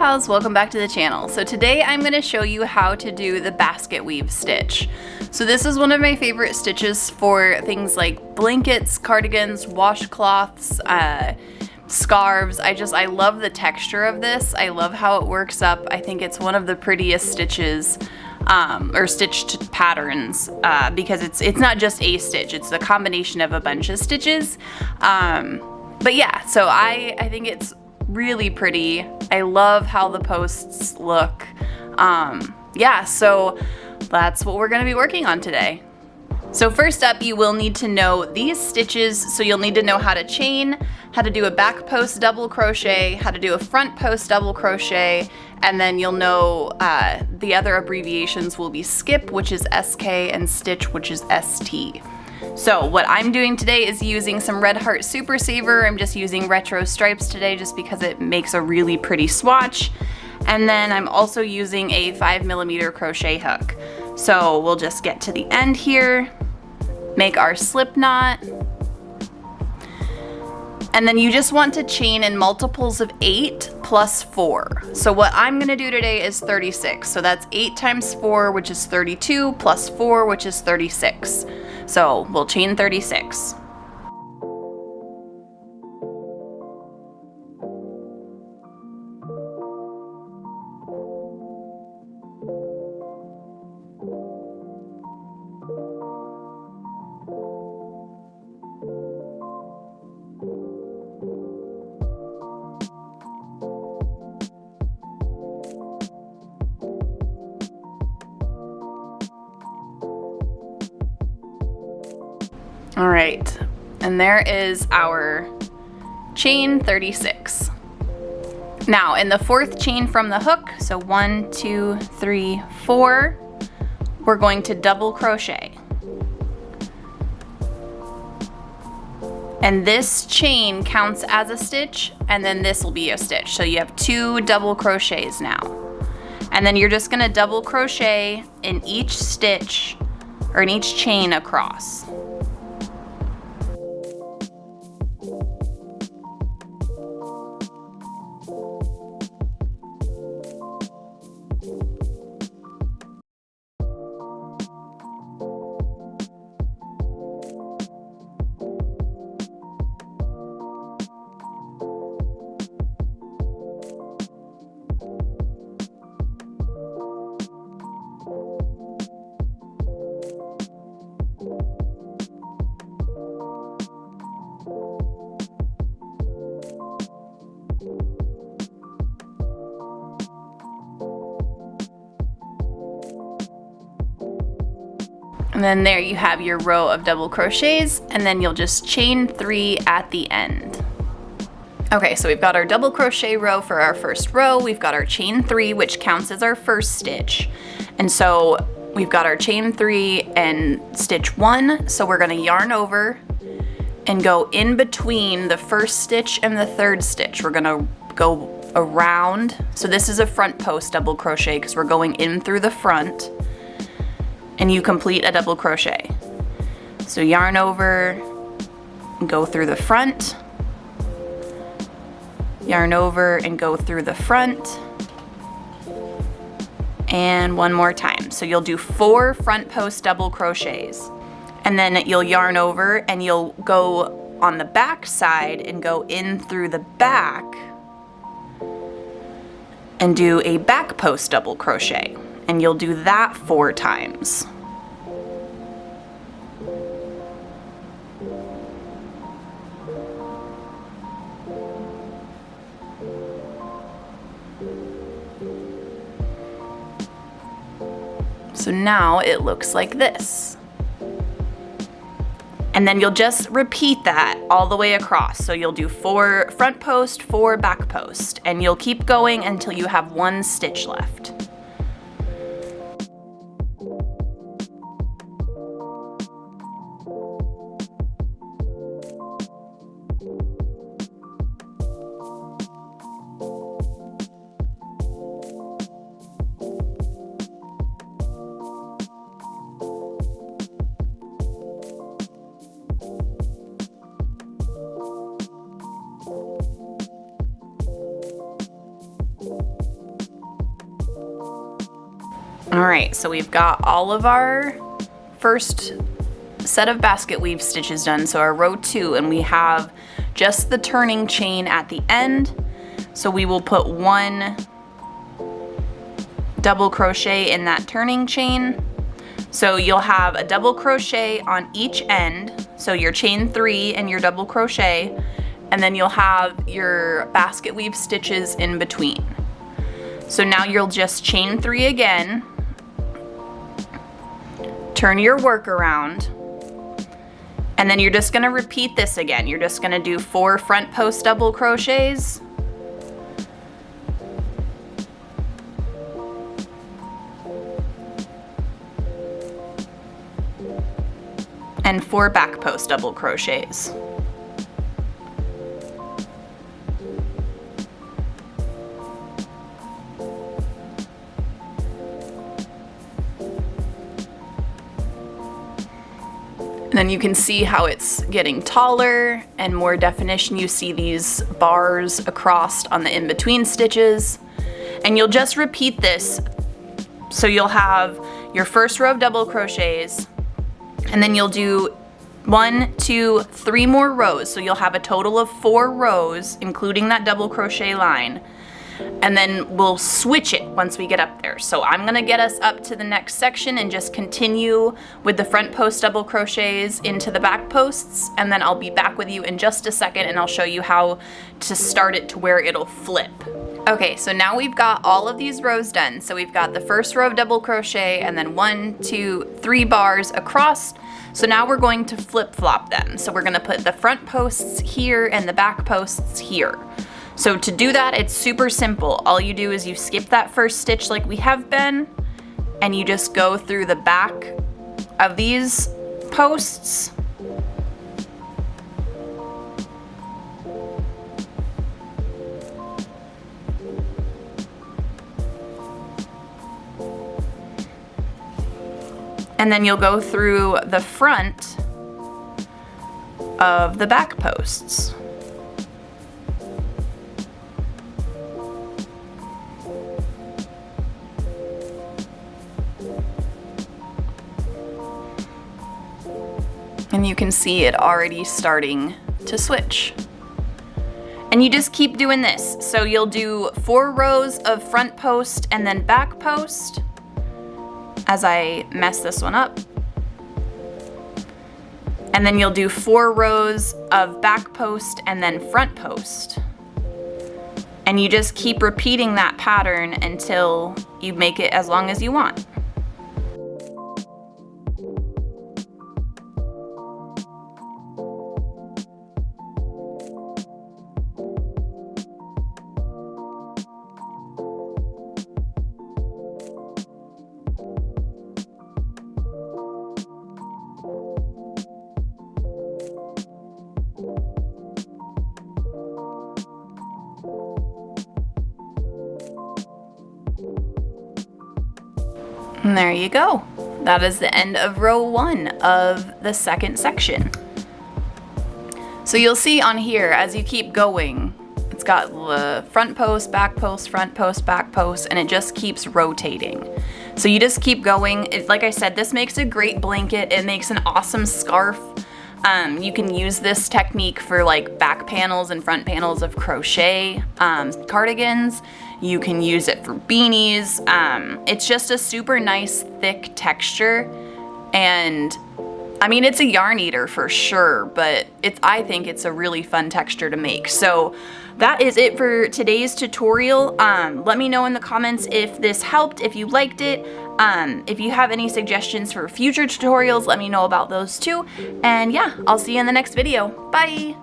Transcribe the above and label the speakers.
Speaker 1: pals, welcome back to the channel. So today I'm going to show you how to do the basket weave stitch. So this is one of my favorite stitches for things like blankets, cardigans, washcloths, scarves. I love the texture of this. I love how it works up. I think it's one of the prettiest stitches or stitched patterns because it's not just a stitch, it's the combination of a bunch of stitches. But yeah, so I think it's really pretty. I love how the posts look. Yeah, so that's what we're going to be working on today. So first up, you will need to know these stitches. So you'll need to know how to chain, how to do a back post double crochet, how to do a front post double crochet, and then you'll know the other abbreviations will be skip, which is SK, and stitch, which is ST. So what I'm doing today is using some Red Heart Super Saver. I'm just using retro stripes today just because it makes a really pretty swatch. And then I'm also using a 5mm crochet hook. So we'll just get to the end here, make our slip knot, and then you just want to chain in multiples of 8 plus 4. So what I'm gonna do today is 36. So that's 8 times 4, which is 32, plus 4, which is 36. So we'll chain 36. All right, and there is our chain 36. Now in the fourth chain from the hook, so 1, 2, 3, 4, we're going to double crochet. And this chain counts as a stitch, and then this will be a stitch. So you have 2 double crochets now. And then you're just gonna double crochet in each stitch, or in each chain across. And then there you have your row of double crochets, and then you'll just chain 3 at the end. Okay, so we've got our double crochet row for our first row. We've got our chain 3, which counts as our first stitch. And so we've got our chain 3 and stitch 1. So we're gonna yarn over and go in between the first stitch and the third stitch. We're gonna go around. So this is a front post double crochet because we're going in through the front, and you complete a double crochet. So yarn over, go through the front, yarn over and go through the front, and one more time. So you'll do 4 front post double crochets, and then you'll yarn over and you'll go on the back side and go in through the back and do a back post double crochet. And you'll do that 4 times. So now it looks like this. And then you'll just repeat that all the way across. So you'll do 4 front post, 4 back post, and you'll keep going until you have 1 stitch left. All right, so we've got all of our first set of basket weave stitches done, so our row 2, and we have just the turning chain at the end. So we will put 1 double crochet in that turning chain. So you'll have a double crochet on each end, so your chain 3 and your double crochet, and then you'll have your basket weave stitches in between. So now you'll just chain 3 again, turn your work around, and then you're just gonna repeat this again. You're just gonna do 4 front post double crochets, and 4 back post double crochets. And then you can see how it's getting taller and more definition. You see these bars across on the in-between stitches. And you'll just repeat this. So you'll have your first row of double crochets, and then you'll do 1, 2, 3 more rows. So you'll have a total of 4 rows, including that double crochet line. And then we'll switch it once we get up there. So I'm gonna get us up to the next section and just continue with the front post double crochets into the back posts, and then I'll be back with you in just a second and I'll show you how to start it to where it'll flip. Okay, so now we've got all of these rows done. So we've got the first row of double crochet and then 1, 2, 3 bars across. So now we're going to flip-flop them. So we're gonna put the front posts here and the back posts here. So to do that, it's super simple. All you do is you skip that first stitch like we have been, and you just go through the back of these posts. And then you'll go through the front of the back posts. And you can see it already starting to switch. And you just keep doing this. So you'll do 4 rows of front post and then back post, as I mess this one up. And then you'll do 4 rows of back post and then front post. And you just keep repeating that pattern until you make it as long as you want. And there you go. That is the end of row 1 of the second section. So you'll see on here, as you keep going, it's got the front post, back post, front post, back post, and it just keeps rotating. So you just keep going. Like I said, this makes a great blanket. It makes an awesome scarf. You can use this technique for like back panels and front panels of crochet cardigans. You can use it for beanies. It's just a super nice thick texture, and I mean, it's a yarn eater for sure, but I think it's a really fun texture to make. So that is it for today's tutorial. Let me know in the comments if this helped, if you liked it. If you have any suggestions for future tutorials, let me know about those too. And yeah, I'll see you in the next video. Bye!